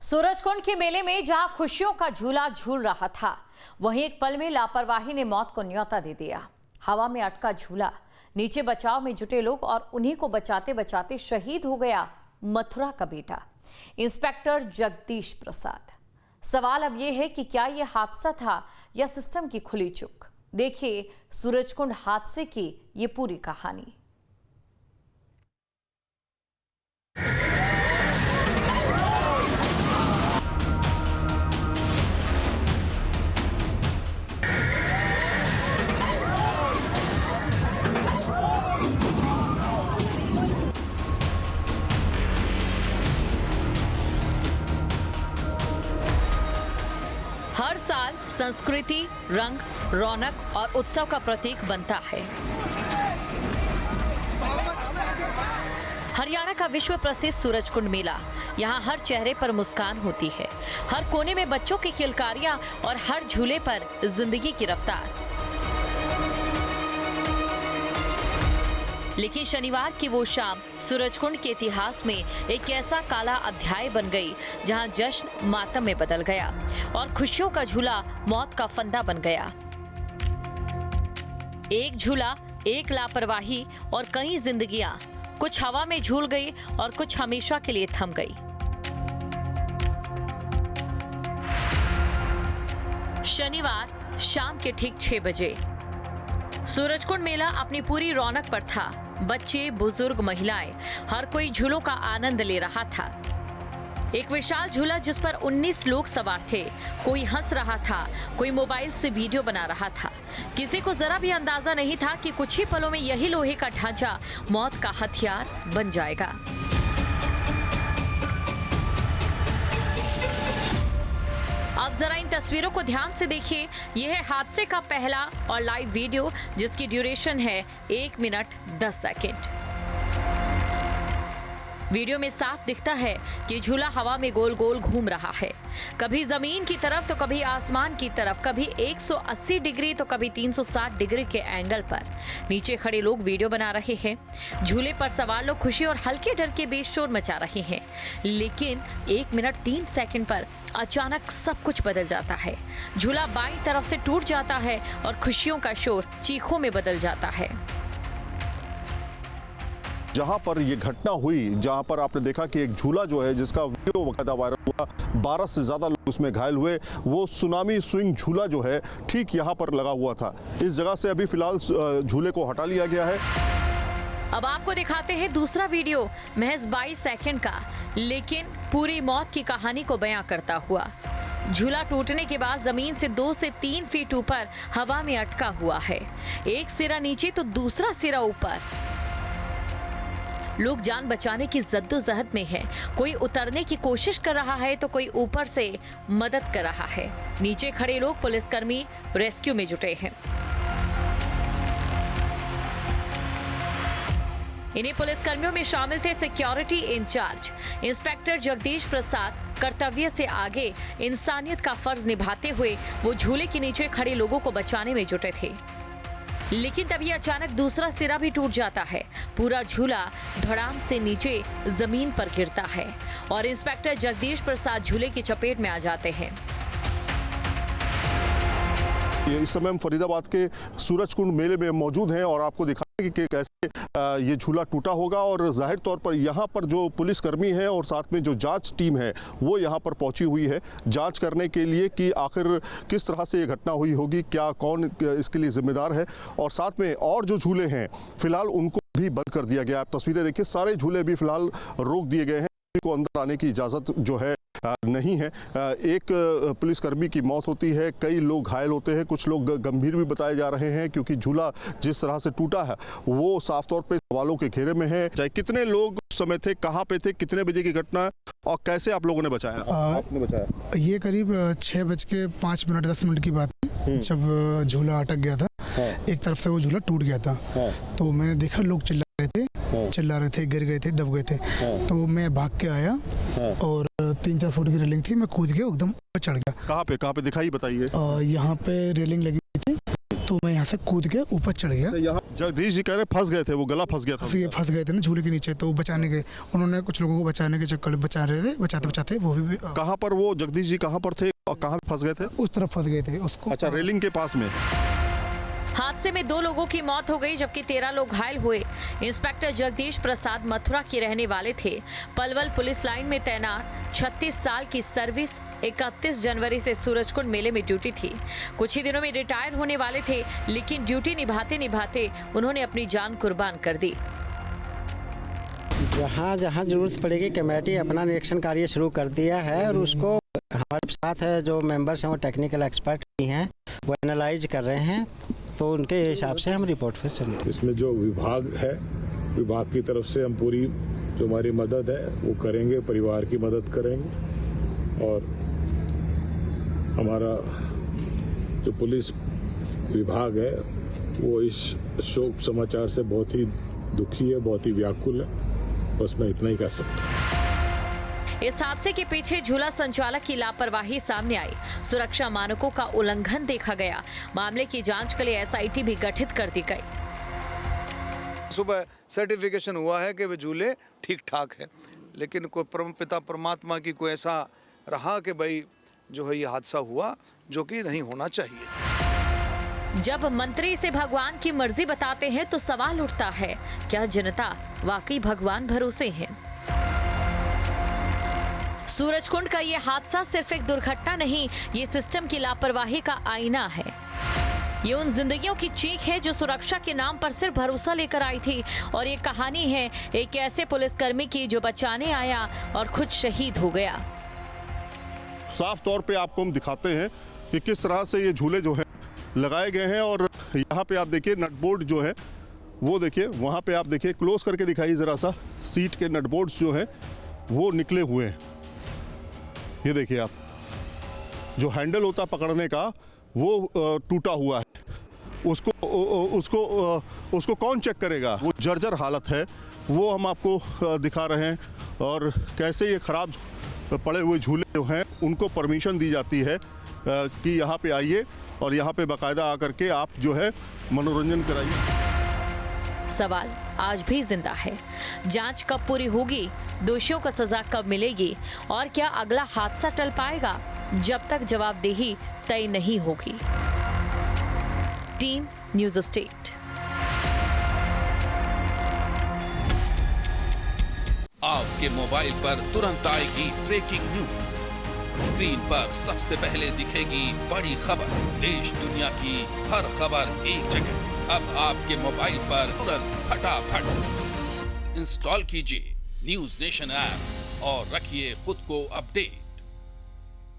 सूरजकुंड के मेले में जहां खुशियों का झूला झूल रहा था, वहीं एक पल में लापरवाही ने मौत को न्योता दे दिया। हवा में अटका झूला, नीचे बचाव में जुटे लोग और उन्हीं को बचाते बचाते शहीद हो गया मथुरा का बेटा इंस्पेक्टर जगदीश प्रसाद। सवाल अब यह है कि क्या यह हादसा था या सिस्टम की खुली चूक। देखिए सूरजकुंड हादसे की ये पूरी कहानी। हर साल संस्कृति, रंग, रौनक और उत्सव का प्रतीक बनता है। हरियाणा का विश्व प्रसिद्ध सूरजकुंड मेला, यहाँ हर चेहरे पर मुस्कान होती है, हर कोने में बच्चों की किलकारियां और हर झूले पर जिंदगी की रफ्तार। लेकिन शनिवार की वो शाम सूरजकुंड के इतिहास में एक ऐसा काला अध्याय बन गई जहां जश्न मातम में बदल गया और खुशियों का झूला मौत का फंदा बन गया। एक झूला, एक लापरवाही और कई जिंदगियां, कुछ हवा में झूल गई और कुछ हमेशा के लिए थम गई। शनिवार शाम के ठीक 6 बजे सूरजकुंड मेला अपनी पूरी रौनक पर था। बच्चे, बुजुर्ग, महिलाएं, हर कोई झूलों का आनंद ले रहा था। एक विशाल झूला जिस पर 19 लोग सवार थे। कोई हंस रहा था, कोई मोबाइल से वीडियो बना रहा था। किसी को जरा भी अंदाजा नहीं था कि कुछ ही पलों में यही लोहे का ढांचा मौत का हथियार बन जाएगा। अब जरा इन तस्वीरों को ध्यान से देखिए। यह है हादसे का पहला और लाइव वीडियो जिसकी ड्यूरेशन है 1 मिनट 10 सेकेंड। वीडियो में साफ दिखता है कि झूला हवा में गोल गोल घूम रहा है, कभी जमीन की तरफ तो कभी आसमान की तरफ, कभी 180 डिग्री तो कभी 360 डिग्री के एंगल पर। नीचे खड़े लोग वीडियो बना रहे हैं, झूले पर सवार लोग खुशी और हल्के डर के बीच शोर मचा रहे हैं। लेकिन 1 मिनट 3 सेकंड पर अचानक सब कुछ बदल जाता है। झूला बाईं तरफ से टूट जाता है और खुशियों का शोर चीखों में बदल जाता है। जहां पर ये घटना हुई, जहां पर आपने देखा कि एक झूला जो है जिसका वीडियो वकायदा वायरल हुआ, 12 से ज़्यादा लोग उसमें घायल हुए, वो सुनामी स्विंग झूला जो है ठीक यहाँ पर लगा हुआ था। इस जगह से अभी फिलहाल झूले को हटा लिया गया है। अब आपको दिखाते हैं दूसरा वीडियो, महज 22 सेकंड का, लेकिन पूरी मौत की कहानी को बयां करता हुआ। झूला टूटने के बाद जमीन से 2 से 3 फीट ऊपर हवा में अटका हुआ है। एक सिरा नीचे तो दूसरा सिरा ऊपर। लोग जान बचाने की जद्दोजहद में हैं। कोई उतरने की कोशिश कर रहा है तो कोई ऊपर से मदद कर रहा है। नीचे खड़े लोग पुलिसकर्मी रेस्क्यू में जुटे हैं। इन्हीं पुलिसकर्मियों में शामिल थे security in charge inspector Jagdish Prasad. कर्तव्य से आगे इंसानियत का फर्ज निभाते हुए वो झूले के नीचे खड़े लोगों को बचाने में जुटे थे। लेकिन तभी अचानक दूसरा सिरा भी टूट जाता है। पूरा झूला धड़ाम से नीचे जमीन पर गिरता है और इंस्पेक्टर जगदीश प्रसाद झूले की चपेट में आ जाते हैं। इस समय हम फरीदाबाद के सूरजकुंड मेले में मौजूद हैं और आपको दिखाएंगे कि कैसे ये झूला टूटा होगा। और जाहिर तौर पर यहाँ पर जो पुलिसकर्मी है और साथ में जो जांच टीम है वो यहाँ पर पहुँची हुई है जांच करने के लिए कि आखिर किस तरह से ये घटना हुई होगी, क्या कौन इसके लिए जिम्मेदार है। और साथ में और जो झूले हैं फिलहाल उनको भी बंद कर दिया गया। आप तस्वीरें देखिए, सारे झूले भी फिलहाल रोक दिए गए हैं, को अंदर आने की इजाज़त जो है नहीं है। एक पुलिसकर्मी की मौत होती है, कई लोग घायल होते हैं, कुछ लोग गंभीर भी बताए जा रहे हैं क्योंकि झूला जिस तरह से टूटा है वो साफ तौर पे सवालों के घेरे में है। चाहे कितने लोग उस समय थे, कहाँ पे थे, कितने बजे की घटना और कैसे आप लोगों ने बचाया? आपने बचाया? ये करीब 6:05 10 मिनट की बात है जब झूला अटक गया था। एक तरफ से वो झूला टूट गया था। तो मैंने देखा लोग चिल्ला रहे थे, गिर गए थे, दब गए थे। तो मैं भाग के आया और 3-4 फुट की रेलिंग थी, मैं कूद के एकदम चढ़ गया। कहाँ पे दिखाई बताइए। यहाँ पे रेलिंग लगी हुई थी तो मैं यहाँ से कूद के ऊपर चढ़ गया। यहाँ जगदीश जी कह रहे फंस गए थे, वो गला फंस गया था। फंस गए थे ना झूले के नीचे, तो बचाने के उन्होंने कुछ लोगों को बचाने के चक्कर बचा रहे थे, बचाते बचाते वो भी कहाँ पर वो जगदीश जी कहाँ पर थे और कहाँ फंस गए थे? उस तरफ फंस गए थे उसको। अच्छा, रेलिंग के पास में। हादसे में 2 लोगों की मौत हो गई जबकि 13 लोग घायल हुए। इंस्पेक्टर जगदीश प्रसाद मथुरा के रहने वाले थे। पलवल पुलिस लाइन में तैनात 36 साल की सर्विस 31 जनवरी से सूरजकुंड मेले में ड्यूटी थी। कुछ ही दिनों में रिटायर होने वाले थे, लेकिन ड्यूटी निभाते निभाते उन्होंने अपनी जान कुर्बान कर दी। जहाँ जहाँ जरूरत पड़ेगी कमेटी अपना निरीक्षण कार्य शुरू कर दिया है और उसको हमारे साथ है जो मेंबर्स हैं वो टेक्निकल एक्सपर्ट भी हैं, वो एनालाइज कर रहे हैं, तो उनके हिसाब से हम रिपोर्ट फिर चलेंगे। इसमें जो विभाग है, विभाग की तरफ से हम पूरी जो हमारी मदद है वो करेंगे, परिवार की मदद करेंगे और हमारा जो पुलिस विभाग है वो इस शोक समाचार से बहुत ही दुखी है, बहुत ही व्याकुल है। बस मैं इतना ही कह सकता हूँ। इस हादसे के पीछे झूला संचालक की लापरवाही सामने आई। सुरक्षा मानकों का उल्लंघन देखा गया। मामले की जांच के लिए एसआईटी भी गठित कर दी गई। सुबह सर्टिफिकेशन हुआ है कि वे झूले ठीक ठाक है, लेकिन कोई पिता परमात्मा की कोई ऐसा रहा कि भाई जो है ये हादसा हुआ जो कि नहीं होना चाहिए। जब मंत्री इसे भगवान की मर्जी बताते हैं तो सवाल उठता है, क्या जनता वाकई भगवान भरोसे है? सूरजकुंड का ये हादसा सिर्फ एक दुर्घटना नहीं, ये सिस्टम की लापरवाही का आईना है। ये उन जिंदगियों की चीख है जो सुरक्षा के नाम पर सिर्फ भरोसा लेकर आई थी, और ये कहानी है एक ऐसे पुलिसकर्मी की जो बचाने आया और खुद शहीद हो गया। साफ तौर पे आपको हम दिखाते हैं कि किस तरह से ये झूले जो हैं लगाए गए हैं, और यहाँ पे आप देखिए नट बोल्ट जो है वो देखिए, वहाँ पे आप देखिए, क्लोज करके दिखाइए ज़रा सा, सीट के नट बोल्ट्स जो हैं वो निकले हुए हैं। ये देखिए आप, जो हैंडल होता पकड़ने का वो टूटा हुआ है। उसको कौन चेक करेगा? वो जर्जर हालत है, वो हम आपको दिखा रहे हैं। और कैसे ये ख़राब पड़े हुए झूले जो हैं उनको परमिशन दी जाती है कि यहाँ पे आइए और यहाँ पे बाकायदा आकर के आप जो है मनोरंजन कराइए। सवाल आज भी जिंदा है। जांच कब पूरी होगी? दोषियों को सजा कब मिलेगी? और क्या अगला हादसा टल पाएगा जब तक जवाबदेही तय नहीं होगी? Team news state. आपके मोबाइल पर तुरंत आएगी ब्रेकिंग न्यूज। स्क्रीन पर सबसे पहले दिखेगी बड़ी खबर। देश दुनिया की हर खबर एक जगह। अब आपके मोबाइल पर तुरंत फटाफट इंस्टॉल कीजिए न्यूज़ नेशन ऐप और रखिए खुद को अपडेट।